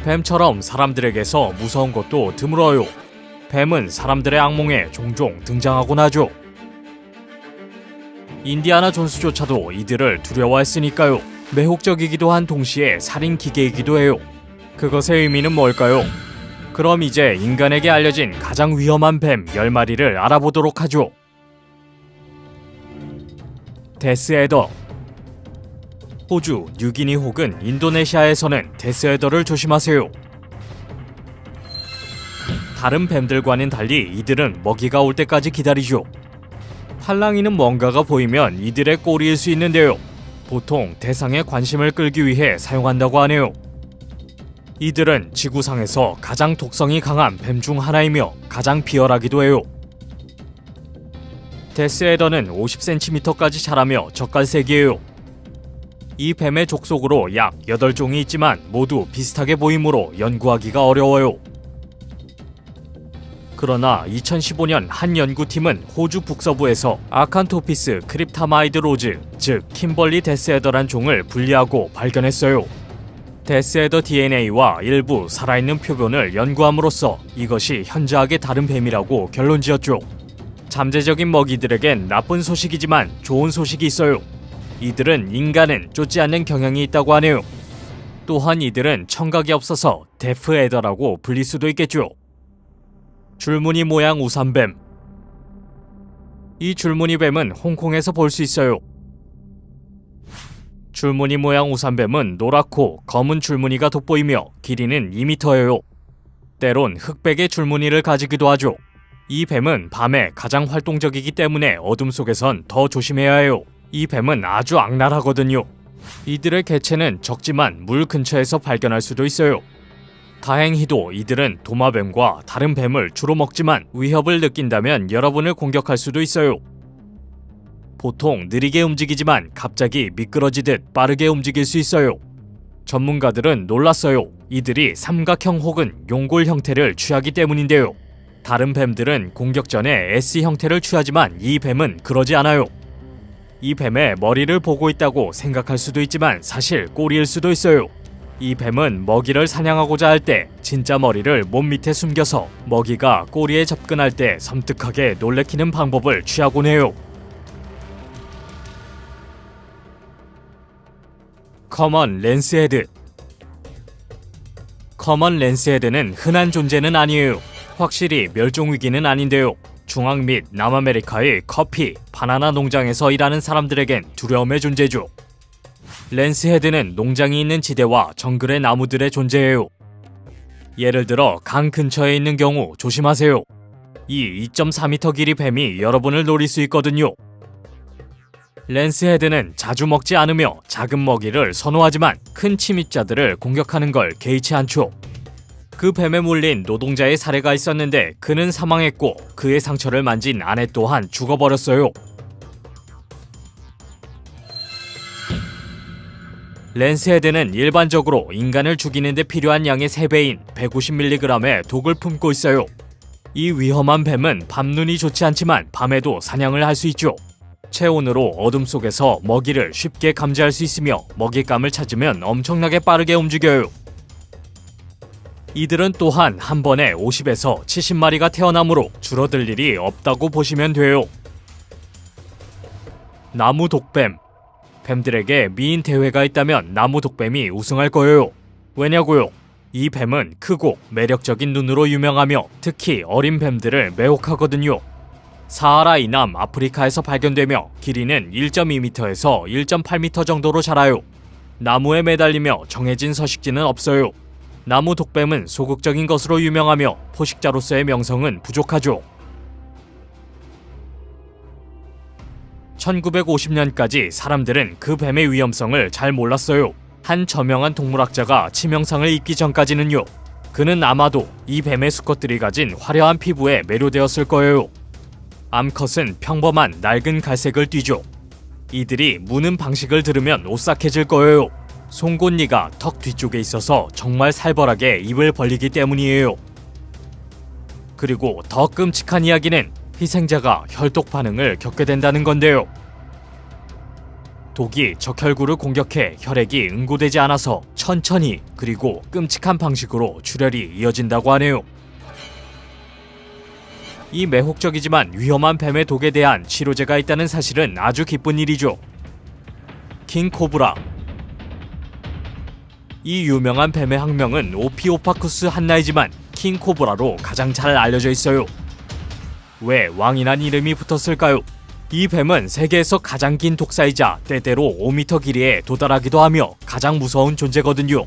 뱀처럼 사람들에게서 무서운 것도 드물어요. 뱀은 사람들의 악몽에 종종 등장하곤 하죠. 인디아나 존스조차도 이들을 두려워했으니까요. 매혹적이기도 한 동시에 살인 기계이기도 해요. 그것의 의미는 뭘까요? 그럼 이제 인간에게 알려진 가장 위험한 뱀 10마리를 알아보도록 하죠. 데스에더. 호주, 뉴기니 혹은 인도네시아에서는 데스에더를 조심하세요. 다른 뱀들과는 달리 이들은 먹이가 올 때까지 기다리죠. 팔랑이는 뭔가가 보이면 이들의 꼬리일 수 있는데요. 보통 대상의 관심을 끌기 위해 사용한다고 하네요. 이들은 지구상에서 가장 독성이 강한 뱀 중 하나이며 가장 비열하기도 해요. 데스에더는 50cm까지 자라며 젓갈색이에요. 이 뱀의 족속으로 약 8종이 있지만 모두 비슷하게 보이므로 연구하기가 어려워요. 그러나 2015년 한 연구팀은 호주 북서부에서 아칸토피스 크립타마이드 로즈, 즉 킴벌리 데스에더란 종을 분리하고 발견했어요. 데스에더 DNA와 일부 살아있는 표본을 연구함으로써 이것이 현저하게 다른 뱀이라고 결론지었죠. 잠재적인 먹이들에겐 나쁜 소식이지만 좋은 소식이 있어요. 이들은 인간은 쫓지 않는 경향이 있다고 하네요. 또한 이들은 청각이 없어서 데프에더라고 불릴 수도 있겠죠. 줄무늬 모양 우산뱀. 이 줄무늬 뱀은 홍콩에서 볼 수 있어요. 줄무늬 모양 우산뱀은 노랗고 검은 줄무늬가 돋보이며 길이는 2m예요. 때론 흑백의 줄무늬를 가지기도 하죠. 이 뱀은 밤에 가장 활동적이기 때문에 어둠 속에선 더 조심해야 해요. 이 뱀은 아주 악랄하거든요. 이들의 개체는 적지만 물 근처에서 발견할 수도 있어요. 다행히도 이들은 도마뱀과 다른 뱀을 주로 먹지만 위협을 느낀다면 여러분을 공격할 수도 있어요. 보통 느리게 움직이지만 갑자기 미끄러지듯 빠르게 움직일 수 있어요. 전문가들은 놀랐어요. 이들이 삼각형 혹은 용골 형태를 취하기 때문인데요. 다른 뱀들은 공격 전에 S 형태를 취하지만 이 뱀은 그러지 않아요. 이 뱀의 머리를 보고 있다고 생각할 수도 있지만 사실 꼬리일 수도 있어요. 이 뱀은 먹이를 사냥하고자 할 때 진짜 머리를 몸 밑에 숨겨서 먹이가 꼬리에 접근할 때 섬뜩하게 놀래키는 방법을 취하곤 해요. 커먼 랜스헤드. 커먼 랜스헤드는 흔한 존재는 아니에요. 확실히 멸종위기는 아닌데요. 중앙 및 남아메리카의 커피, 바나나 농장에서 일하는 사람들에겐 두려움의 존재죠. 랜스헤드는 농장이 있는 지대와 정글의 나무들의 존재예요. 예를 들어 강 근처에 있는 경우 조심하세요. 이 2.4m 길이 뱀이 여러분을 노릴 수 있거든요. 랜스헤드는 자주 먹지 않으며 작은 먹이를 선호하지만 큰 침입자들을 공격하는 걸 개의치 않죠. 그 뱀에 물린 노동자의 사례가 있었는데 그는 사망했고 그의 상처를 만진 아내 또한 죽어버렸어요. 랜스헤드는 일반적으로 인간을 죽이는 데 필요한 양의 3배인 150mg의 독을 품고 있어요. 이 위험한 뱀은 밤눈이 좋지 않지만 밤에도 사냥을 할 수 있죠. 체온으로 어둠 속에서 먹이를 쉽게 감지할 수 있으며 먹잇감을 찾으면 엄청나게 빠르게 움직여요. 이들은 또한 한 번에 50에서 70마리가 태어나므로 줄어들 일이 없다고 보시면 돼요. 나무 독뱀. 뱀들에게 미인 대회가 있다면 나무 독뱀이 우승할 거예요. 왜냐고요? 이 뱀은 크고 매력적인 눈으로 유명하며 특히 어린 뱀들을 매혹하거든요. 사하라 이남 아프리카에서 발견되며 길이는 1.2m에서 1.8m 정도로 자라요. 나무에 매달리며 정해진 서식지는 없어요. 나무 독뱀은 소극적인 것으로 유명하며 포식자로서의 명성은 부족하죠. 1950년까지 사람들은 그 뱀의 위험성을 잘 몰랐어요. 한 저명한 동물학자가 치명상을 입기 전까지는요. 그는 아마도 이 뱀의 수컷들이 가진 화려한 피부에 매료되었을 거예요. 암컷은 평범한 낡은 갈색을 띠죠. 이들이 무는 방식을 들으면 오싹해질 거예요. 송곳니가 턱 뒤쪽에 있어서 정말 살벌하게 입을 벌리기 때문이에요. 그리고 더 끔찍한 이야기는 희생자가 혈독 반응을 겪게 된다는 건데요. 독이 적혈구를 공격해 혈액이 응고되지 않아서 천천히 그리고 끔찍한 방식으로 출혈이 이어진다고 하네요. 이 매혹적이지만 위험한 뱀의 독에 대한 치료제가 있다는 사실은 아주 기쁜 일이죠. 킹코브라. 이 유명한 뱀의 학명은 오피오파쿠스 한나이지만 킹코브라로 가장 잘 알려져 있어요. 왜 왕이란 이름이 붙었을까요? 이 뱀은 세계에서 가장 긴 독사이자 때때로 5m 길이에 도달하기도 하며 가장 무서운 존재거든요.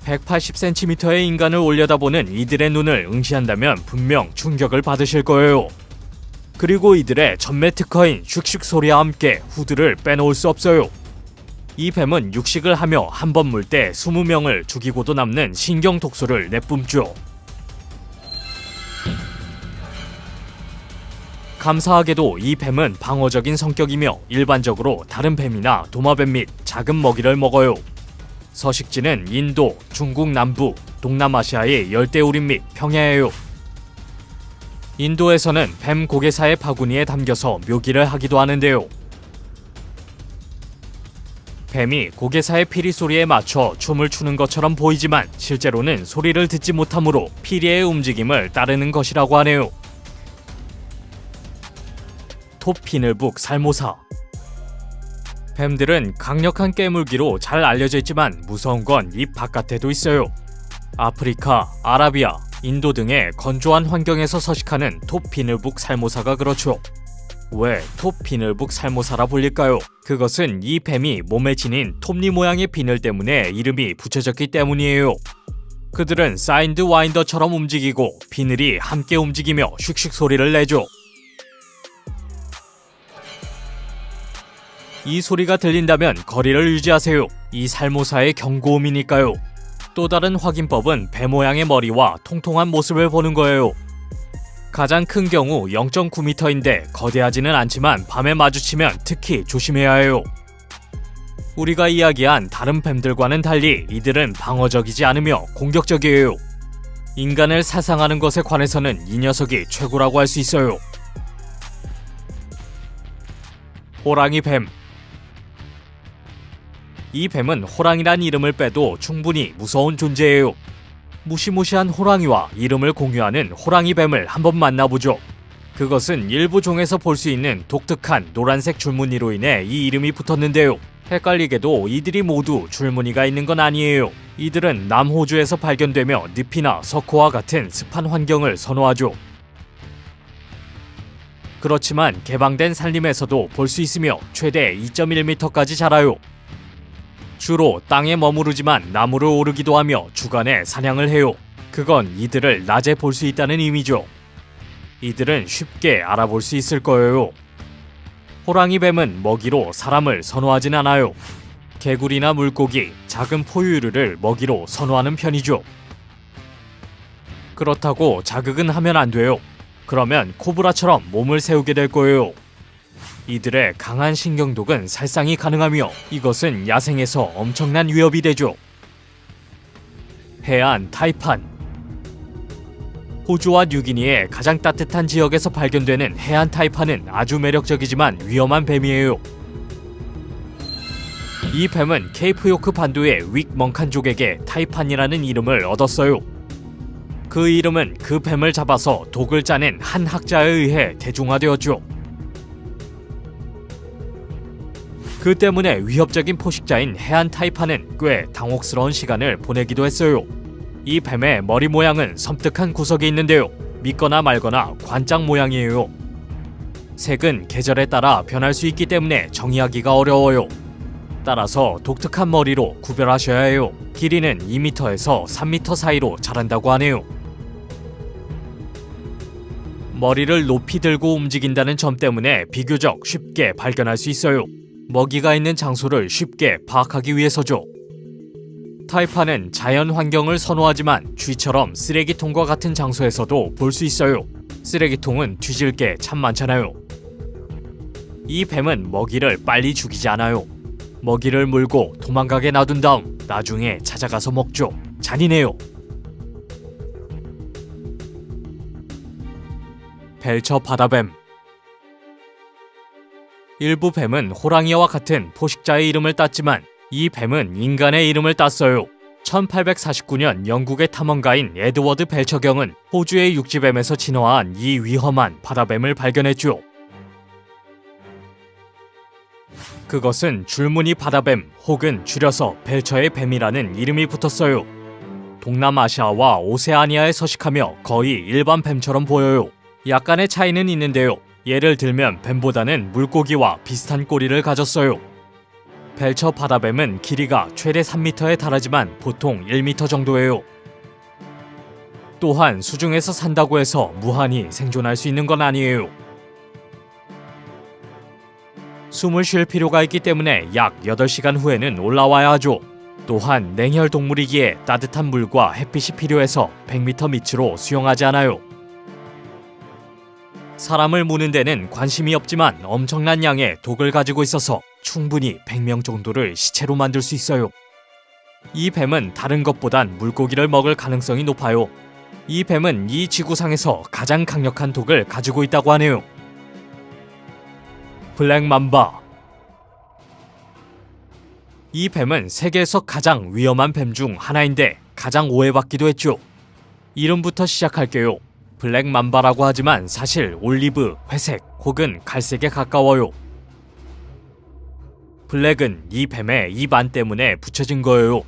180cm의 인간을 올려다보는 이들의 눈을 응시한다면 분명 충격을 받으실 거예요. 그리고 이들의 전매 특허인 슉슉 소리와 함께 후드를 빼놓을 수 없어요. 이 뱀은 육식을 하며 한 번 물 때 20명을 죽이고도 남는 신경 독소를 내뿜죠. 감사하게도 이 뱀은 방어적인 성격이며 일반적으로 다른 뱀이나 도마뱀 및 작은 먹이를 먹어요. 서식지는 인도, 중국 남부, 동남아시아의 열대우림 및 평야예요. 인도에서는 뱀 고개사의 바구니에 담겨서 묘기를 하기도 하는데요. 뱀이 고개사의 피리 소리에 맞춰 춤을 추는 것처럼 보이지만 실제로는 소리를 듣지 못하므로 피리의 움직임을 따르는 것이라고 하네요. 톱비늘북 살모사. 뱀들은 강력한 깨물기로 잘 알려져 있지만 무서운 건 입 바깥에도 있어요. 아프리카, 아라비아, 인도 등의 건조한 환경에서 서식하는 톱비늘북 살모사가 그렇죠. 왜 톱비늘북 살모사라 불릴까요? 그것은 이 뱀이 몸에 지닌 톱니 모양의 비늘 때문에 이름이 붙여졌기 때문이에요. 그들은 사인드 와인더처럼 움직이고 비늘이 함께 움직이며 슉슉 소리를 내죠. 이 소리가 들린다면 거리를 유지하세요. 이 살모사의 경고음이니까요. 또 다른 확인법은 배 모양의 머리와 통통한 모습을 보는 거예요. 가장 큰 경우 0.9m인데 거대하지는 않지만 밤에 마주치면 특히 조심해야 해요. 우리가 이야기한 다른 뱀들과는 달리 이들은 방어적이지 않으며 공격적이에요. 인간을 사상하는 것에 관해서는 이 녀석이 최고라고 할 수 있어요. 호랑이 뱀. 이 뱀은 호랑이란 이름을 빼도 충분히 무서운 존재예요. 무시무시한 호랑이와 이름을 공유하는 호랑이 뱀을 한번 만나보죠. 그것은 일부 종에서 볼 수 있는 독특한 노란색 줄무늬로 인해 이 이름이 붙었는데요. 헷갈리게도 이들이 모두 줄무늬가 있는 건 아니에요. 이들은 남호주에서 발견되며 늪이나 석호와 같은 습한 환경을 선호하죠. 그렇지만 개방된 산림에서도 볼 수 있으며 최대 2.1m까지 자라요. 주로 땅에 머무르지만 나무를 오르기도 하며 주간에 사냥을 해요. 그건 이들을 낮에 볼 수 있다는 의미죠. 이들은 쉽게 알아볼 수 있을 거예요. 호랑이 뱀은 먹이로 사람을 선호하진 않아요. 개구리나 물고기, 작은 포유류를 먹이로 선호하는 편이죠. 그렇다고 자극은 하면 안 돼요. 그러면 코브라처럼 몸을 세우게 될 거예요. 이들의 강한 신경독은 살상이 가능하며 이것은 야생에서 엄청난 위협이 되죠. 해안 타이판. 호주와 뉴기니의 가장 따뜻한 지역에서 발견되는 해안 타이판은 아주 매력적이지만 위험한 뱀이에요. 이 뱀은 케이프 요크 반도의 윅 멍칸족에게 타이판이라는 이름을 얻었어요. 그 이름은 그 뱀을 잡아서 독을 짜낸 한 학자에 의해 대중화되었죠. 그 때문에 위협적인 포식자인 해안 타이판은 꽤 당혹스러운 시간을 보내기도 했어요. 이 뱀의 머리 모양은 섬뜩한 구석이 있는데요. 믿거나 말거나 관짝 모양이에요. 색은 계절에 따라 변할 수 있기 때문에 정의하기가 어려워요. 따라서 독특한 머리로 구별하셔야 해요. 길이는 2m에서 3m 사이로 자란다고 하네요. 머리를 높이 들고 움직인다는 점 때문에 비교적 쉽게 발견할 수 있어요. 먹이가 있는 장소를 쉽게 파악하기 위해서죠. 타이판은 자연 환경을 선호하지만 쥐처럼 쓰레기통과 같은 장소에서도 볼 수 있어요. 쓰레기통은 뒤질 게 참 많잖아요. 이 뱀은 먹이를 빨리 죽이지 않아요. 먹이를 물고 도망가게 놔둔 다음 나중에 찾아가서 먹죠. 잔인해요. 벨처 바다뱀. 일부 뱀은 호랑이와 같은 포식자의 이름을 땄지만 이 뱀은 인간의 이름을 땄어요. 1849년 영국의 탐험가인 에드워드 벨처경은 호주의 육지뱀에서 진화한 이 위험한 바다뱀을 발견했죠. 그것은 줄무늬 바다뱀 혹은 줄여서 벨처의 뱀이라는 이름이 붙었어요. 동남아시아와 오세아니아에 서식하며 거의 일반 뱀처럼 보여요. 약간의 차이는 있는데요. 예를 들면 뱀보다는 물고기와 비슷한 꼬리를 가졌어요. 벨처 바다뱀은 길이가 최대 3m에 달하지만 보통 1m 정도예요. 또한 수중에서 산다고 해서 무한히 생존할 수 있는 건 아니에요. 숨을 쉴 필요가 있기 때문에 약 8시간 후에는 올라와야 하죠. 또한 냉혈 동물이기에 따뜻한 물과 햇빛이 필요해서 100m 밑으로 수영하지 않아요. 사람을 무는 데는 관심이 없지만 엄청난 양의 독을 가지고 있어서 충분히 100명 정도를 시체로 만들 수 있어요. 이 뱀은 다른 것보단 물고기를 먹을 가능성이 높아요. 이 뱀은 이 지구상에서 가장 강력한 독을 가지고 있다고 하네요. 블랙 맘바. 이 뱀은 세계에서 가장 위험한 뱀 중 하나인데 가장 오해받기도 했죠. 이름부터 시작할게요. 블랙 맘바라고 하지만 사실 올리브, 회색 혹은 갈색에 가까워요. 블랙은 이 뱀의 입 안 때문에 붙여진 거예요.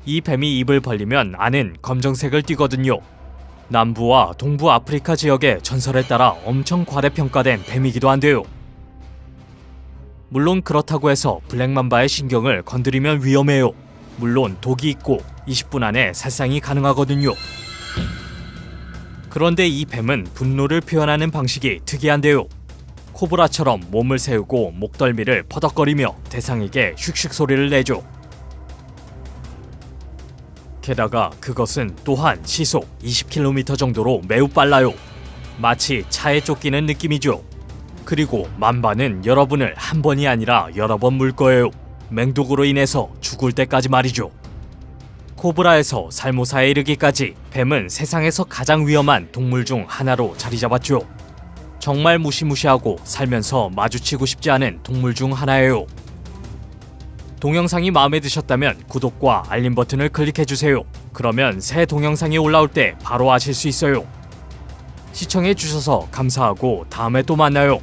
이 뱀이 입을 벌리면 안은 검정색을 띠거든요. 남부와 동부 아프리카 지역의 전설에 따라 엄청 과대평가된 뱀이기도 한데요. 물론 그렇다고 해서 블랙맘바의 신경을 건드리면 위험해요. 물론 독이 있고 20분 안에 살상이 가능하거든요. 그런데 이 뱀은 분노를 표현하는 방식이 특이한데요. 코브라처럼 몸을 세우고 목덜미를 퍼덕거리며 대상에게 슉슉 소리를 내죠. 게다가 그것은 또한 시속 20km 정도로 매우 빨라요. 마치 차에 쫓기는 느낌이죠. 그리고 맘바는 여러분을 한 번이 아니라 여러 번 물 거예요. 맹독으로 인해서 죽을 때까지 말이죠. 코브라에서 살모사에 이르기까지 뱀은 세상에서 가장 위험한 동물 중 하나로 자리 잡았죠. 정말 무시무시하고 살면서 마주치고 싶지 않은 동물 중 하나예요. 동영상이 마음에 드셨다면 구독과 알림 버튼을 클릭해주세요. 그러면 새 동영상이 올라올 때 바로 아실 수 있어요. 시청해주셔서 감사하고 다음에 또 만나요.